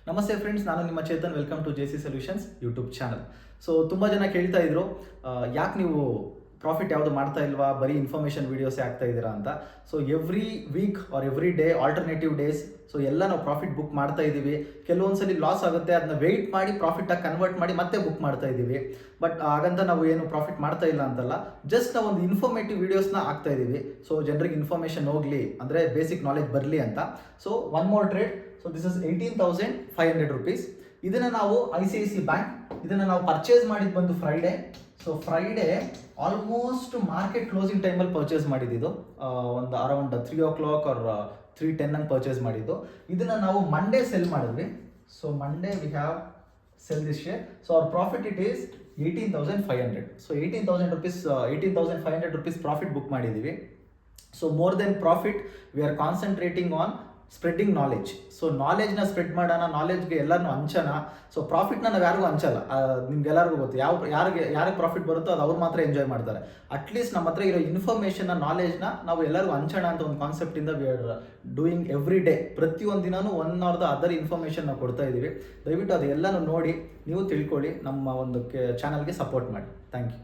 ನಮಸ್ತೆ ಫ್ರೆಂಡ್ಸ್, ನಾನು ನಿಮ್ಮ Chetan. Welcome to JC solutions YouTube channel. So ತುಂಬ ಜನ ಕೇಳ್ತಾ ಇದ್ರು, ಯಾಕೆ ನೀವು ಪ್ರಾಫಿಟ್ ಯಾವುದು ಮಾಡ್ತಾ ಇಲ್ವಾ, ಬರೀ ಇನ್ಫಾರ್ಮೇಷನ್ ವೀಡಿಯೋಸೇ ಆಗ್ತಾ ಇದ್ದೀರಾ ಅಂತ. So every week or every day, alternative days, so ಎಲ್ಲ ನಾವು ಪ್ರಾಫಿಟ್ ಬುಕ್ ಮಾಡ್ತಾ ಇದ್ದೀವಿ. ಕೆಲವೊಂದ್ಸಲಿ ಲಾಸ್ ಆಗುತ್ತೆ, ಅದನ್ನ ವೆಯ್ಟ್ ಮಾಡಿ ಪ್ರಾಫಿಟಾಗಿ ಕನ್ವರ್ಟ್ ಮಾಡಿ ಮತ್ತೆ ಬುಕ್ ಮಾಡ್ತಾ ಇದ್ದೀವಿ. ಬಟ್ ಹಾಗಂತ ನಾವು ಏನು ಪ್ರಾಫಿಟ್ ಮಾಡ್ತಾ ಇಲ್ಲ ಅಂತಲ್ಲ, ಜಸ್ಟ್ ನಾವು ಒಂದು ಇನ್ಫಾರ್ಮೇಟಿವ್ ವೀಡಿಯೋಸ್ನ ಹಾಕ್ತಾ ಇದ್ದೀವಿ. ಸೊ ಜನರಿಗೆ ಇನ್ಫಾರ್ಮೇಷನ್ ಹೋಗಲಿ, ಅಂದರೆ ಬೇಸಿಕ್ ನಾಲೆಜ್ ಬರಲಿ ಅಂತ. So one more trade. So this is 18,500 rupees. ಇದನ್ನು ನಾವು ICIC ಬ್ಯಾಂಕ್, ಇದನ್ನು ನಾವು ಪರ್ಚೇಸ್ ಮಾಡಿದ್ದು ಬಂದು Friday. So Friday almost market closing ಟೈಮಲ್ಲಿ ಪರ್ಚೇಸ್ ಮಾಡಿದ್ದು, ಒಂದು ಅರೌಂಡ್ 3 o'clock ಆರ್ 3:10 ಹಂಗೆ ಪರ್ಚೇಸ್ ಮಾಡಿದ್ದು. ಇದನ್ನು ನಾವು ಮಂಡೇ ಸೆಲ್ ಮಾಡಿದ್ವಿ. So Monday we have sell this share. So ಅವ್ರ profit it is 18,500. So 18,500 rupees profit book ಮಾಡಿದ್ದೀವಿ. So more than profit, we are concentrating on spreading knowledge. So ನಾಲೆಜ್ನ spread ಮಾಡೋಣ, ನಾಲೆಜ್ಗೆ ಎಲ್ಲರನ್ನೂ ಹಂಚೋಣ. ಸೊ ಪ್ರಾಫಿಟ್ನ ನಾವು ಯಾರಿಗೂ ಹಂಚಲ್ಲ, ನಿಮ್ಗೆಲ್ಲರಿಗೂ ಗೊತ್ತು. ಯಾರಿಗೆ ಪ್ರಾಫಿಟ್ ಬರುತ್ತೋ ಅದು ಅವ್ರು ಮಾತ್ರ ಎಂಜಾಯ್ ಮಾಡ್ತಾರೆ. ಅಟ್ಲೀಸ್ಟ್ ನಮ್ಮ ಹತ್ರ ಇರೋ ಇನ್ಫಾರ್ಮೇಷನ್ನ, ನಾಲೆಜ್ನ ನಾವು ಎಲ್ಲರಿಗೂ ಹಂಚೋಣ ಅಂತ ಒಂದು ಕಾನ್ಸೆಪ್ಟಿಂದ we are doing every day. ಪ್ರತಿಯೊಂದು ದಿನವೂ one or the other information ನಾವು ಕೊಡ್ತಾ ಇದ್ದೀವಿ. ದಯವಿಟ್ಟು ಅದು ಎಲ್ಲನೂ ನೋಡಿ ನೀವು ತಿಳ್ಕೊಳ್ಳಿ, ನಮ್ಮ ಒಂದು ಚಾನಲ್ಗೆ ಸಪೋರ್ಟ್ ಮಾಡಿ. Thank you.